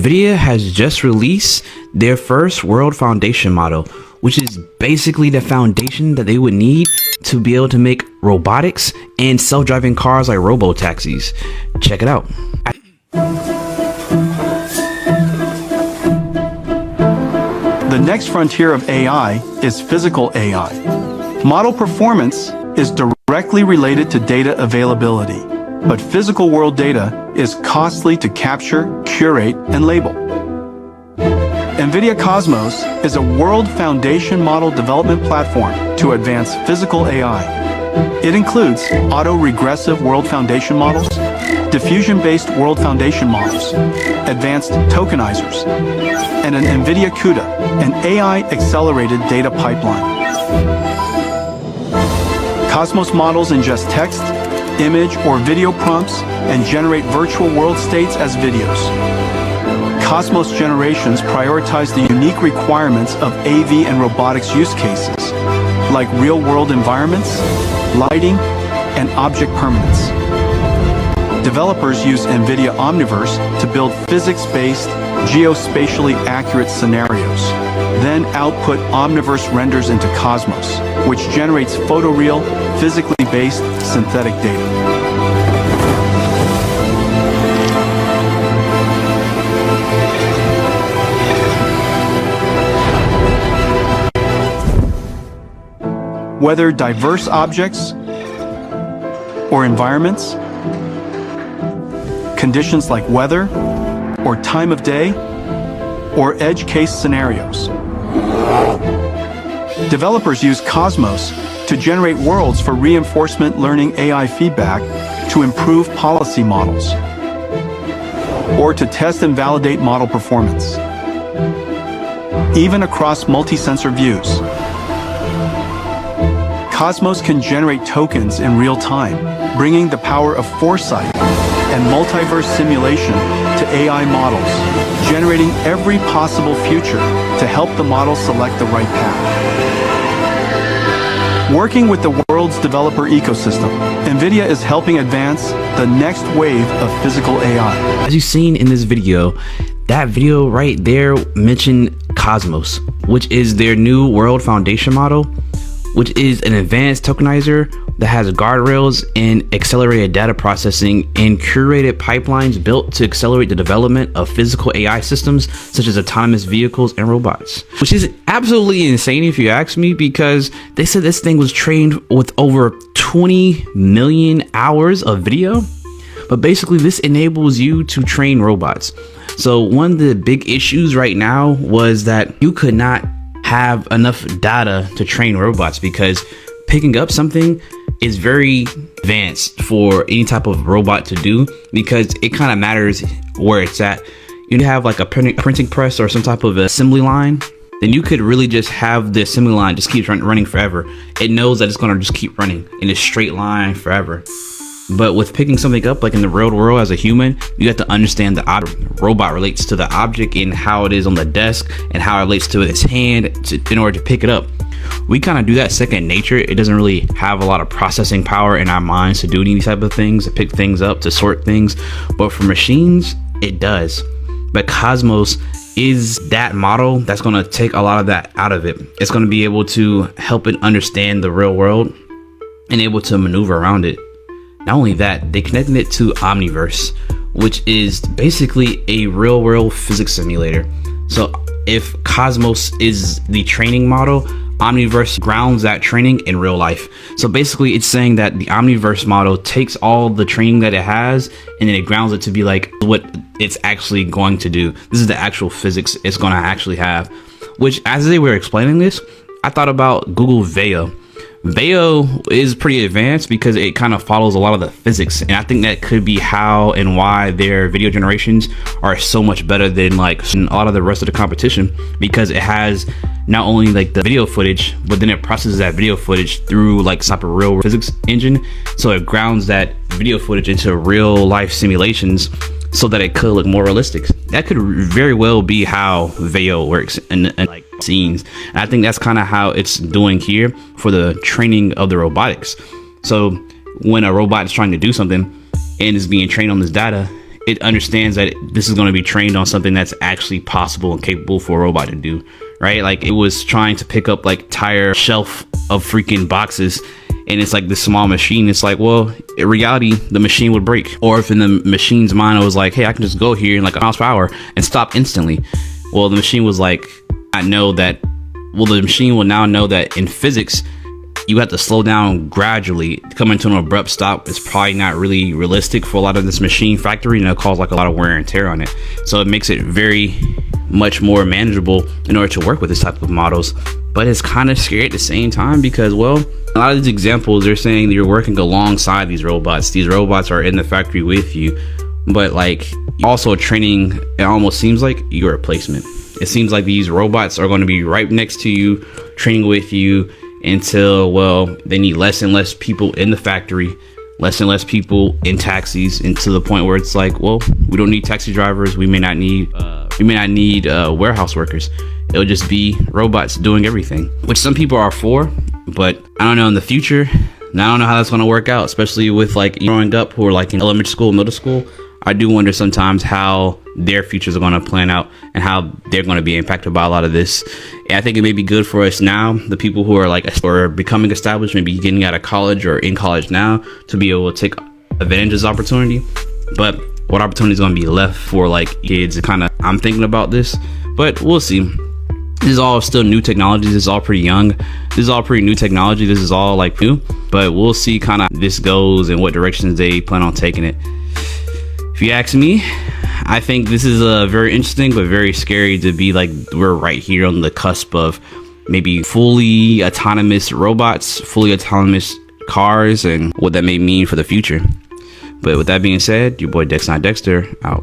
Nvidia has just released their first world foundation model, which is basically the foundation that they would need to be able to make robotics and self-driving cars like robo-taxis. Check it out. The next frontier of AI is physical AI. Model performance is directly related to data availability, but physical world data is costly to capture, curate, and label. Nvidia Cosmos is a world foundation model development platform to advance physical AI. It includes auto-regressive world foundation models, diffusion-based world foundation models, advanced tokenizers, and an Nvidia CUDA, an AI-accelerated data pipeline. Cosmos models ingest text, image, or video prompts and generate virtual world states as videos. Cosmos generations prioritize the unique requirements of AV and robotics use cases, like real-world environments, lighting, and object permanence. Developers use Nvidia Omniverse to build physics-based, geospatially accurate scenarios, then output Omniverse renders into Cosmos, which generates photoreal, physically based synthetic data. Whether diverse objects or environments, conditions like weather or time of day, or edge case scenarios. Developers use Cosmos to generate worlds for reinforcement learning AI feedback to improve policy models, or to test and validate model performance, even across multi-sensor views. Cosmos can generate tokens in real time, bringing the power of foresight and multiverse simulation to AI models, generating every possible future to help the model select the right path. Working with the world's developer ecosystem, Nvidia is helping advance the next wave of physical AI. As you've seen in this video, that video right there mentioned Cosmos, which is their new world foundation model, which is an advanced tokenizer that has guardrails and accelerated data processing and curated pipelines built to accelerate the development of physical AI systems such as autonomous vehicles and robots. Which is absolutely insane if you ask me, because they said this thing was trained with over 20 million hours of video. But basically this enables you to train robots. So one of the big issues right now was that you could not have enough data to train robots, because picking up something is very advanced for any type of robot to do, because it kind of matters where it's at. You have like a printing press or some type of assembly line, then you could really just have the assembly line just keep running forever. It knows that it's going to just keep running in a straight line forever. But with picking something up, like in the real world as a human, you have to understand the robot relates to the object and how it is on the desk and how it relates to its hand in order to pick it up. We kind of do that second nature. It doesn't really have a lot of processing power in our minds to do any type of things, to pick things up, to sort things. But for machines, it does. But Cosmos is that model that's going to take a lot of that out of it. It's going to be able to help it understand the real world and able to maneuver around it. Not only that, they connected it to Omniverse, which is basically a real world physics simulator. So if Cosmos is the training model, Omniverse grounds that training in real life. So basically it's saying that the Omniverse model takes all the training that it has and then it grounds it to be like what it's actually going to do. This is the actual physics it's going to actually have, which as they were explaining this, I thought about Google Veo. Veo is pretty advanced because it kind of follows a lot of the physics, and I think that could be how and why their video generations are so much better than like a lot of the rest of the competition, because it has not only like the video footage, but then it processes that video footage through like some type of real physics engine, so it grounds that video footage into real life simulations so that it could look more realistic. That could very well be how Veo works in like scenes. And I think that's kind of how it's doing here for the training of the robotics. So when a robot is trying to do something and is being trained on this data, it understands that this is going to be trained on something that's actually possible and capable for a robot to do, right? Like it was trying to pick up like entire shelf of freaking boxes, and it's like this small machine. It's like, well, in reality, the machine would break. Or if in the machine's mind it was like, hey, I can just go here in like a miles per hour and stop instantly. Well, the machine was like, the machine will now know that in physics, you have to slow down gradually. Coming to an abrupt stop is probably not really realistic for a lot of this machine factory, and it'll cause like a lot of wear and tear on it. So it makes it very much more manageable in order to work with this type of models. But it's kind of scary at the same time because, well, a lot of these examples, they're saying that you're working alongside these robots. These robots are in the factory with you, but like also training, it almost seems like your replacement. It seems like these robots are going to be right next to you, training with you until, well, they need less and less people in the factory, less and less people in taxis, and to the point where it's like, well, we don't need taxi drivers. We may not need warehouse workers. It'll just be robots doing everything, which some people are for, but I don't know in the future. And I don't know how that's going to work out, especially with like growing up who are like in elementary school, middle school. I do wonder sometimes how their futures are going to plan out and how they're going to be impacted by a lot of this. And I think it may be good for us now, the people who are like or becoming established, maybe getting out of college or in college now, to be able to take advantage of this opportunity. But what opportunity is going to be left for like kids? Kind of, I'm thinking about this, but we'll see. This is all still new technology. This is all pretty young. This is all pretty new technology. This is all like new, but we'll see kind of this goes and what directions they plan on taking it. If you ask me, I think this is very interesting, but very scary to be like, we're right here on the cusp of maybe fully autonomous robots, fully autonomous cars, and what that may mean for the future. But with that being said, your boy Dex Not Dexter out.